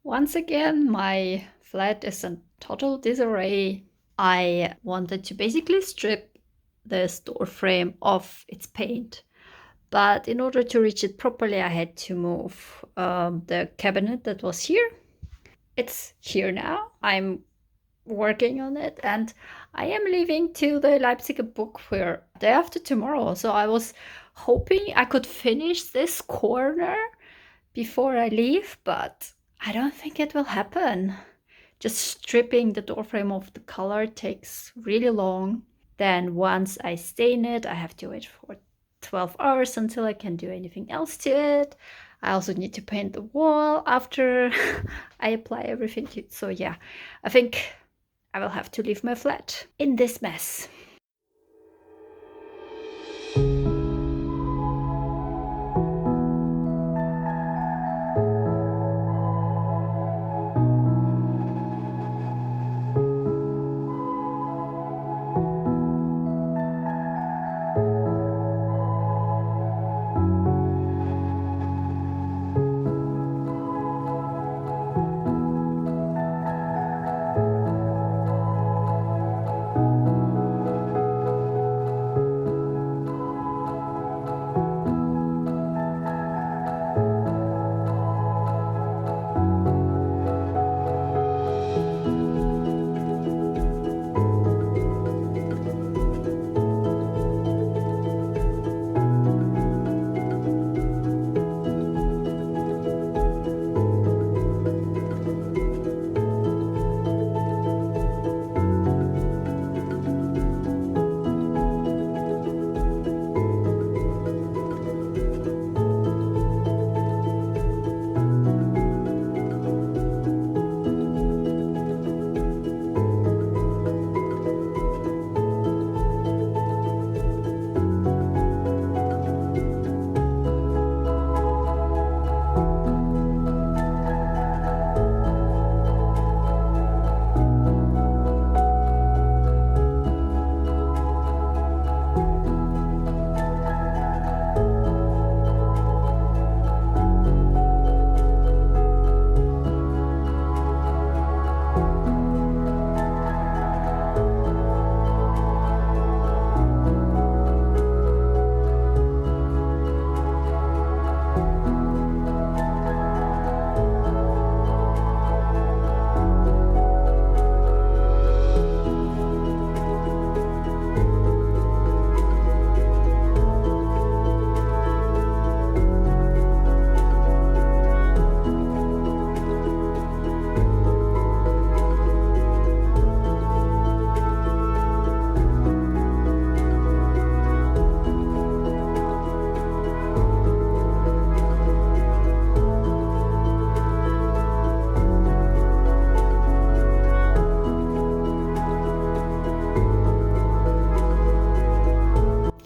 Once again, my flat is in total disarray. I wanted to basically strip this door frame of its paint. But in order to reach it properly, I had to move the cabinet that was here. It's here now. I'm working on it, and I am leaving to the Leipzig book fair day after tomorrow. So I was hoping I could finish this corner before I leave, but I don't think it will happen. Just stripping the door frame of the color takes really long. Then once I stain it, I have to wait for 12 hours until I can do anything else to it. I also need to paint the wall after I apply everything to it. So yeah, I think I will have to leave my flat in this mess.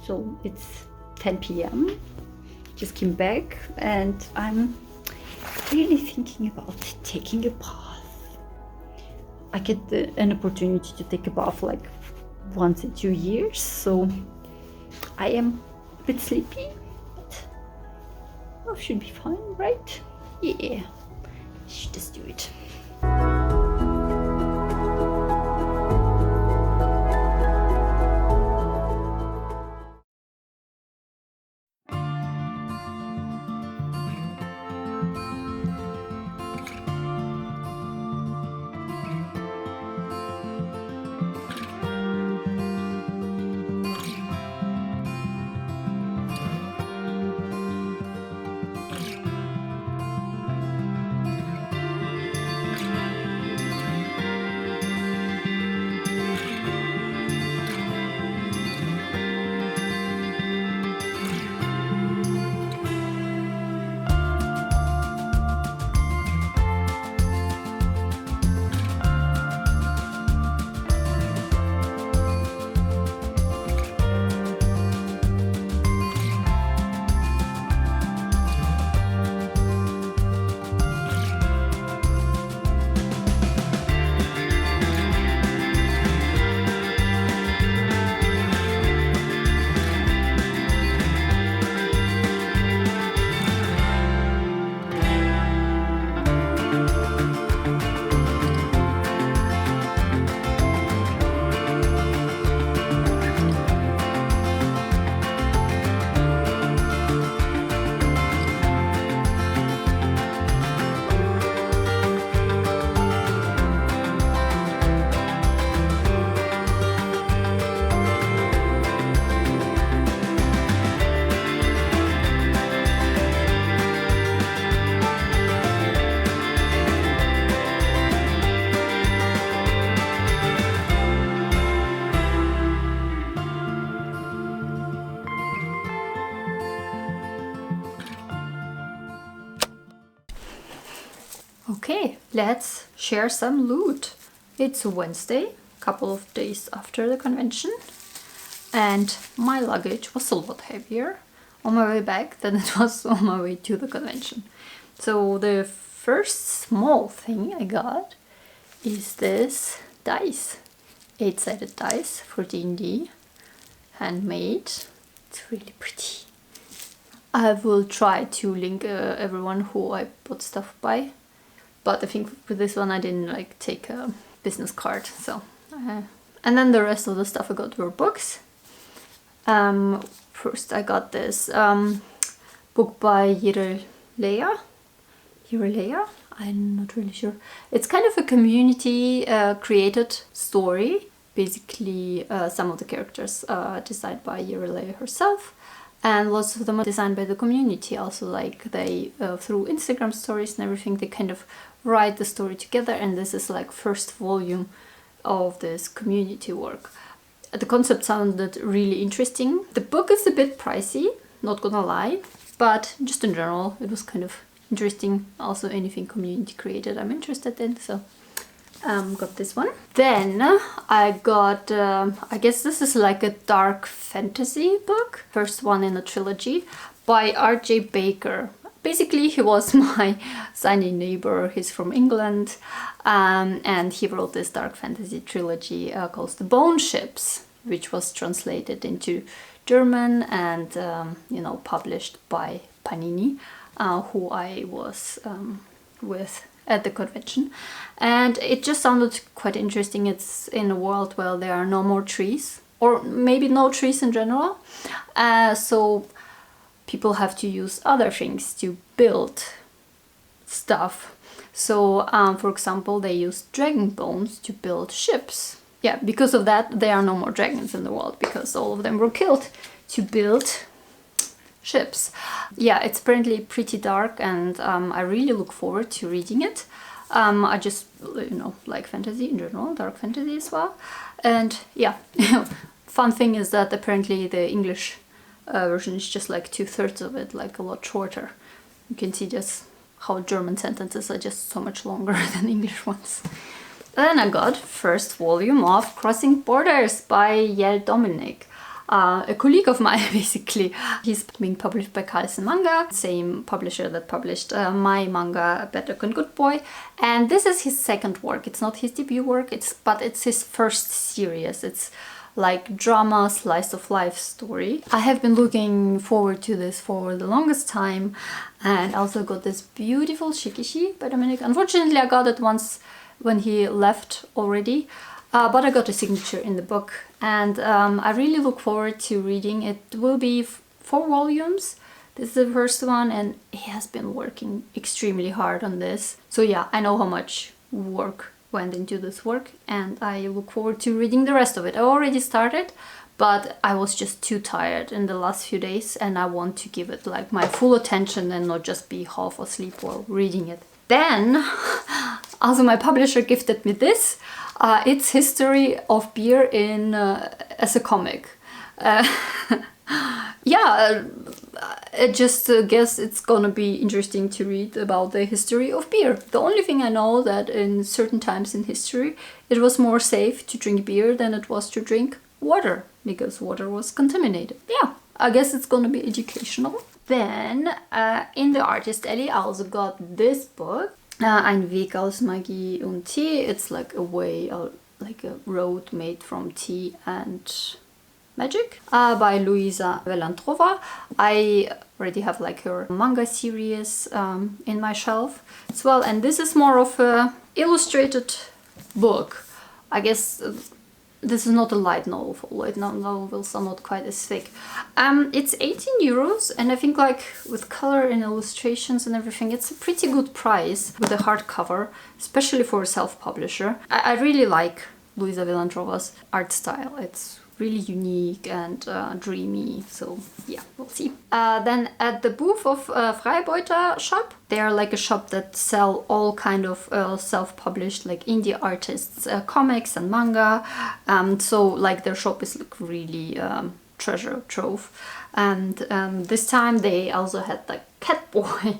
So it's 10 p.m. Just came back and I'm really thinking about taking a bath. I get an opportunity to take a bath like once in 2 years, so I am a bit sleepy, but I should be fine, right? Yeah, should just do it. Okay, let's share some loot. It's Wednesday, a couple of days after the convention, and my luggage was a lot heavier on my way back than it was on my way to the convention. So the first small thing I got is this dice, 8-sided dice for D&D, handmade. It's really pretty. I will try to link everyone who I bought stuff by, but I think for this one I didn't like take a business card. So, and then the rest of the stuff I got were books. First I got this book by Jireleia. I'm not really sure. It's kind of a community created story. Basically, some of the characters are designed by Jireleia herself, and lots of them are designed by the community. Also, like they through Instagram stories and everything, they kind of write the story together. And this is like first volume of this community work. The concept sounded really interesting. The book is a bit pricey, not gonna lie, but just in general, it was kind of interesting. Also, anything community created I'm interested in, so got this one. Then I got, I guess this is like a dark fantasy book, first one in a trilogy, by R.J. Baker. Basically, he was my sunny neighbor. He's from England, and he wrote this dark fantasy trilogy called The Bone Ships, which was translated into German and published by Panini, who I was with at the convention. And it just sounded quite interesting. It's in a world where there are no more trees, or maybe no trees in general, so people have to use other things to build stuff. So for example, they use dragon bones to build ships. Yeah, because of that there are no more dragons in the world, because all of them were killed to build ships. Yeah, it's apparently pretty dark, and I really look forward to reading it. I just like fantasy in general, dark fantasy as well. And yeah, fun thing is that apparently the English version is just like 2/3 of it, like a lot shorter. You can see just how German sentences are just so much longer than English ones. Then I got first volume of Crossing Borders by Jel Dominic. A colleague of mine, basically. He's being published by Carlsen Manga, same publisher that published my manga Better Than Good Boy. And this is his second work. It's not his debut work, but it's his first series. It's like drama, slice of life story. I have been looking forward to this for the longest time, and also got this beautiful shikishi by Dominic. Unfortunately, I got it once when he left already. But I got a signature in the book, and I really look forward to reading. It will be 4 volumes. This is the first one, and he has been working extremely hard on this. So yeah, I know how much work went into this work, and I look forward to reading the rest of it. I already started, but I was just too tired in the last few days, and I want to give it like my full attention and not just be half asleep while reading it. Then, also my publisher gifted me this. It's History of Beer in as a comic. Yeah, I just guess it's gonna be interesting to read about the history of beer. The only thing I know that in certain times in history it was more safe to drink beer than it was to drink water, because water was contaminated. Yeah, I guess it's gonna be educational. Then in the artist alley I also got this book. Ein Weg aus Magie und Tee. It's like a way, like a road made from tea and magic, by Luisa Velantrova. I already have like her manga series in my shelf as well, and this is more of a illustrated book. I guess this is not a light novel. Light novels are not quite as thick. It's 18 euros, and I think like with color and illustrations and everything, it's a pretty good price with a hardcover, especially for a self-publisher. I really like Luisa Velantrova's art style. It's really unique and dreamy, so yeah, we'll see. Then at the booth of Freibeuter shop, they are like a shop that sell all kind of self-published like indie artists comics and manga, so like their shop is like really treasure trove. And this time they also had like Catboy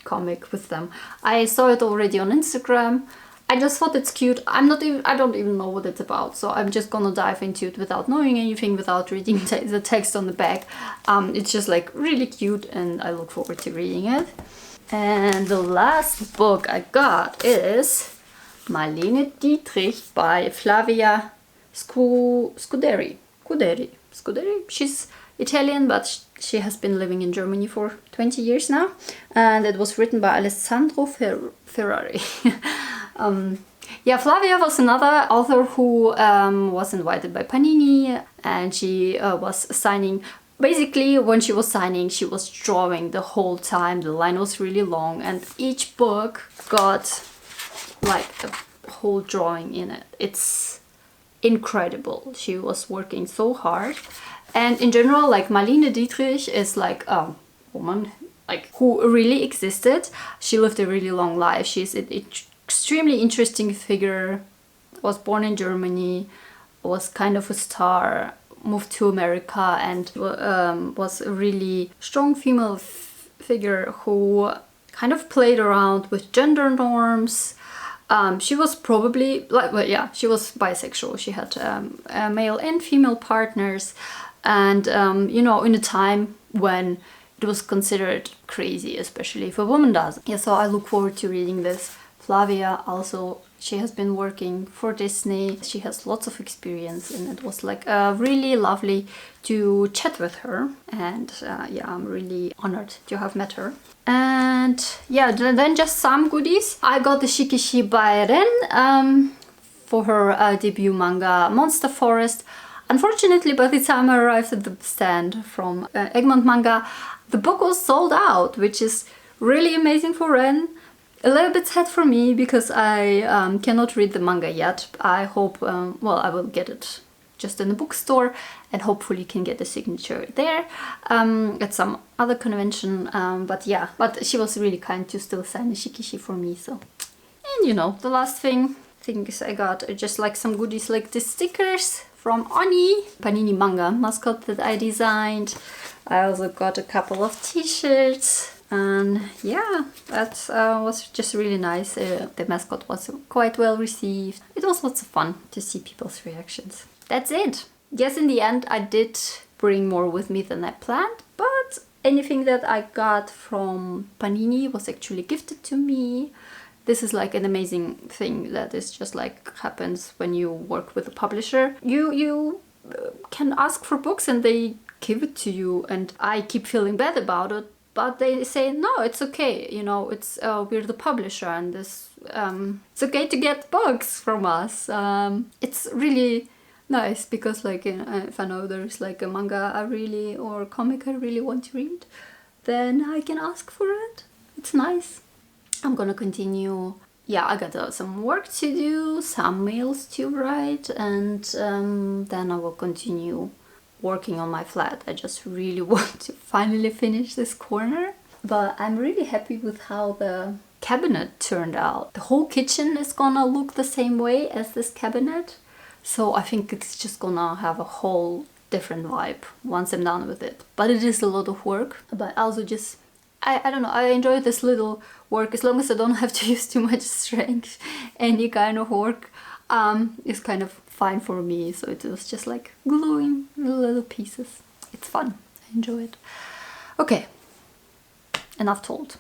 comic with them. I saw it already on Instagram. I just thought it's cute. I don't even know what it's about, so I'm just gonna dive into it without knowing anything, without reading the text on the back. It's just like really cute, and I look forward to reading it. And the last book I got is Marlene Dietrich by Flavia Scuderi. She's Italian, but she has been living in Germany for 20 years now, and it was written by Alessandro Ferrari. Yeah, Flavia was another author who was invited by Panini, and she was signing. Basically, when she was signing, she was drawing the whole time. The line was really long, and each book got like a whole drawing in it. It's incredible. She was working so hard. And in general, like, Marlene Dietrich is like a woman like who really existed. She lived a really long life. She's an extremely interesting figure. Was born in Germany, was kind of a star, moved to America, and was a really strong female figure who kind of played around with gender norms. She was probably like, well, yeah, she was bisexual. She had male and female partners, and you know, in a time when it was considered crazy, especially if a woman does. Yeah, so I look forward to reading this. Flavia also, she has been working for Disney. She has lots of experience, and it was like really lovely to chat with her. And yeah, I'm really honored to have met her. And yeah, then just some goodies. I got the Shikishi by Ren for her debut manga Monster Forest. Unfortunately, by the time I arrived at the stand from Egmont Manga, the book was sold out, which is really amazing for Ren. A little bit sad for me because I cannot read the manga yet. I hope, well, I will get it just in the bookstore and hopefully can get a signature there at some other convention. But yeah, but she was really kind to still sign a Shikishi for me. So, and you know, the last things I got are just like some goodies like the stickers from Oni, Panini manga mascot that I designed. I also got a couple of t-shirts. And yeah, that was just really nice. The mascot was quite well received. It was lots of fun to see people's reactions. That's it. Yes, in the end, I did bring more with me than I planned, but anything that I got from Panini was actually gifted to me. This is like an amazing thing that is just like happens when you work with a publisher. You can ask for books and they give it to you, and I keep feeling bad about it. But they say, no, it's okay, you know, it's we're the publisher, and this it's okay to get books from us. It's really nice because, like, if I know there's like a manga I really, or a comic I really want to read, then I can ask for it. It's nice. I'm gonna continue. Yeah, I got some work to do, some mails to write, and then I will continue working on my flat. I just really want to finally finish this corner, but I'm really happy with how the cabinet turned out. The whole kitchen is gonna look the same way as this cabinet, so I think it's just gonna have a whole different vibe once I'm done with it. But it is a lot of work, but also just I don't know, I enjoy this little work as long as I don't have to use too much strength. Any kind of work is kind of fine for me, so it was just like gluing little pieces. It's fun. I enjoy it. Okay, enough told.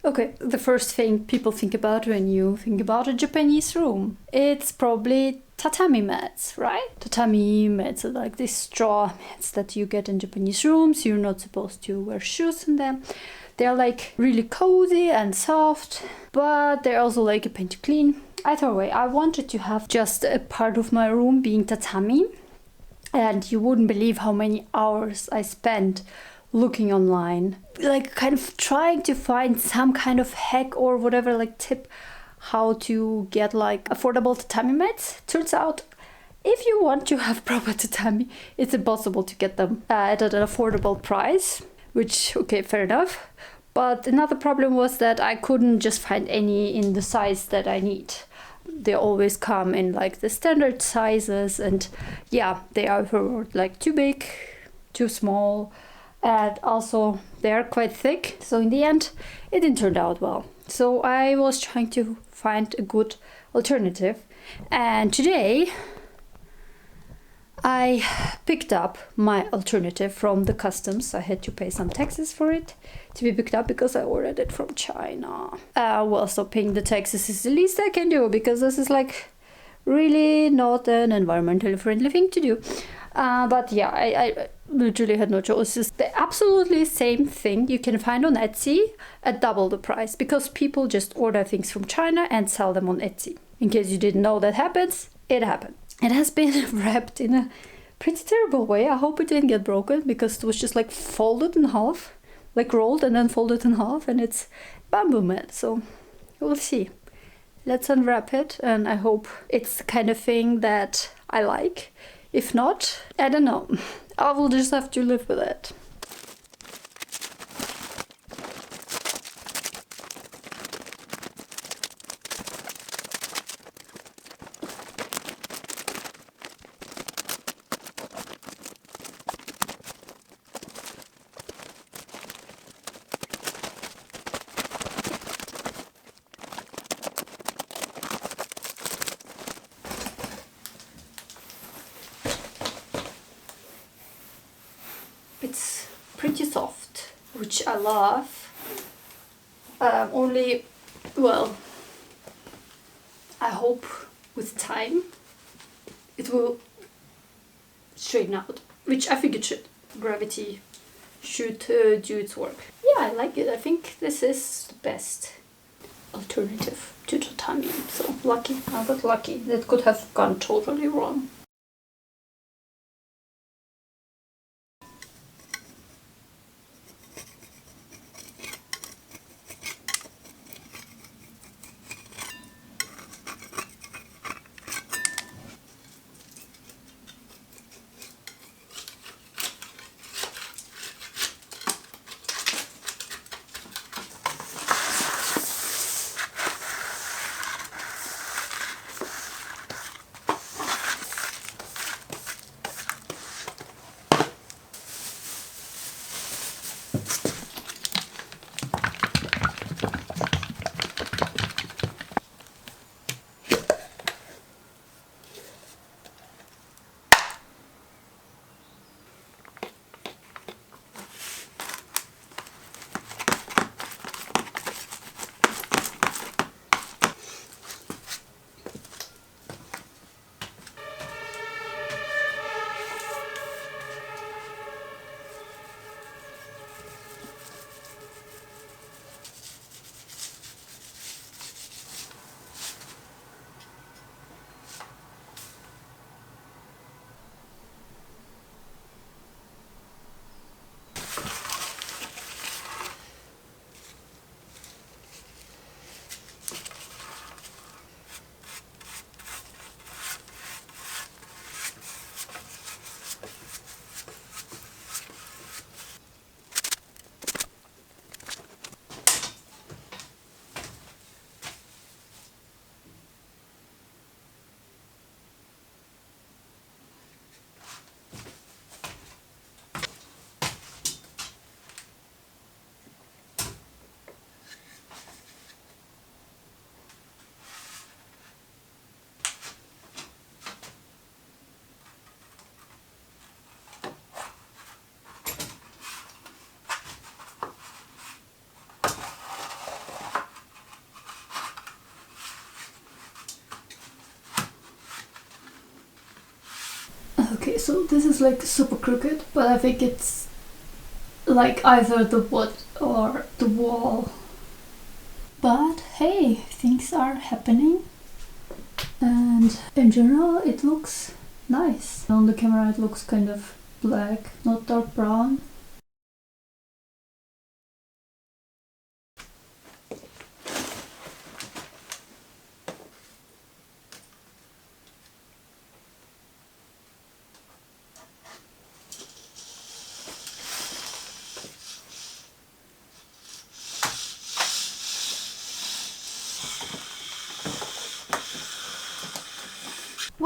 Okay, the first thing people think about when you think about a Japanese room, it's probably tatami mats, right? Tatami mats are like these straw mats that you get in Japanese rooms. You're not supposed to wear shoes in them. They're like really cozy and soft, but they're also like a pain to clean. Either way, I wanted to have just a part of my room being tatami, and you wouldn't believe how many hours I spent looking online, like kind of trying to find some kind of hack or whatever, like tip how to get like affordable tatami mats. Turns out if you want to have proper tatami, it's impossible to get them at an affordable price, which, okay, fair enough. But another problem was that I couldn't just find any in the size that I need. they always come in like the standard sizes, and yeah, they are like too big, too small, and also they are quite thick. So in the end, it didn't turn out well. So I was trying to find a good alternative, and today I picked up my alternative from the customs. I had to pay some taxes for it to be picked up because I ordered it from China. Well, so paying the taxes is the least I can do, because this is like really not an environmentally friendly thing to do. But yeah, I literally had no choice. It's the absolutely same thing you can find on Etsy at double the price, because people just order things from China and sell them on Etsy. In case you didn't know that happens, it happened. It has been wrapped in a pretty terrible way. I hope it didn't get broken, because it was just like folded in half, like rolled and then folded in half, and it's bamboo mat. So we'll see. Let's unwrap it, and I hope it's the kind of thing that I like. If not, I don't know. I will just have to live with it. It's pretty soft, which I love. Only, well, I hope with time it will straighten out, which I think it should. Gravity should do its work. Yeah, I like it. I think this is the best alternative to tatami. So lucky, I got lucky. That could have gone totally wrong. Okay, so this is like super crooked, but I think it's like either the wood or the wall. But hey, things are happening, and in general it looks nice. On the camera it looks kind of black, not dark brown.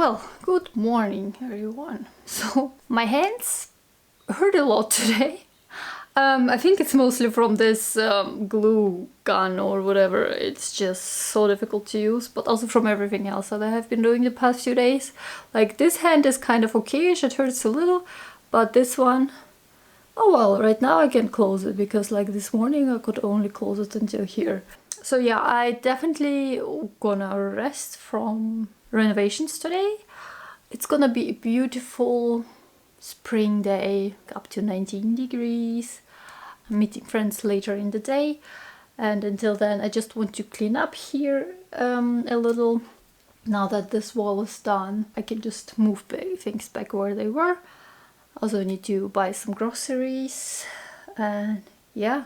Well, good morning everyone. So my hands hurt a lot today. I think it's mostly from this glue gun or whatever. It's just so difficult to use, but also from everything else that I have been doing the past few days. Like this hand is kind of okay-ish, it hurts a little, but this one, oh well, right now I can close it because like this morning I could only close it until here. So yeah, I definitely gonna rest from renovations today. It's gonna be a beautiful spring day, up to 19 degrees. I'm meeting friends later in the day, and until then I just want to clean up here a little. Now that this wall is done, I can just move things back where they were. Also need to buy some groceries, and yeah,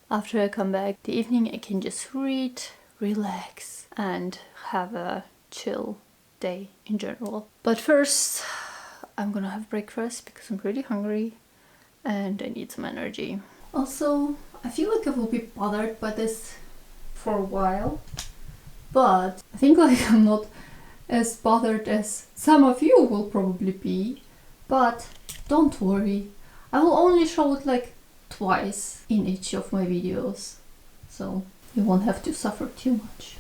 after I come back the evening I can just read, relax and have a chill day in general. But first I'm gonna have breakfast because I'm pretty hungry and I need some energy. Also, I feel like I will be bothered by this for a while, but I think like I'm not as bothered as some of you will probably be. But don't worry, I will only show it like twice in each of my videos, so you won't have to suffer too much.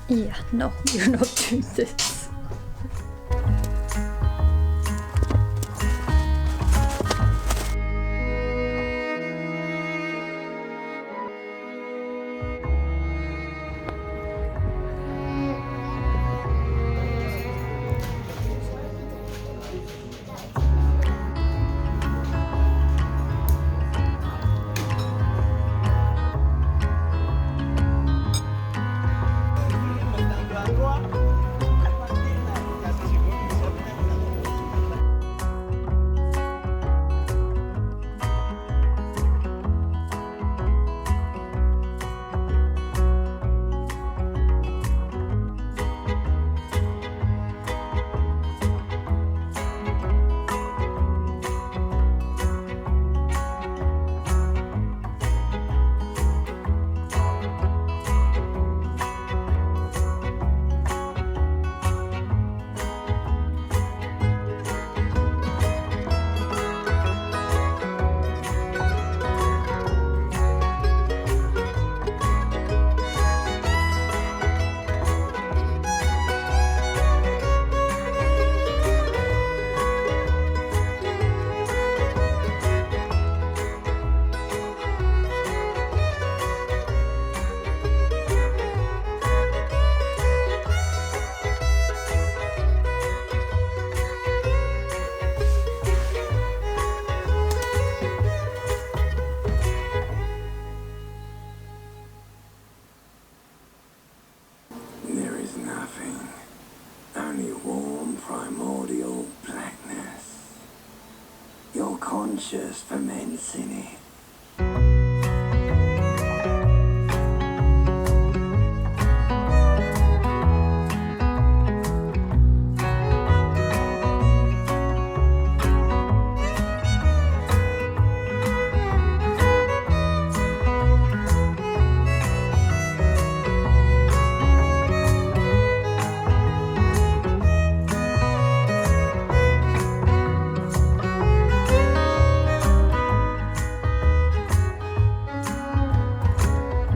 Yeah, no, you're not doing this. Conscious ferments in it.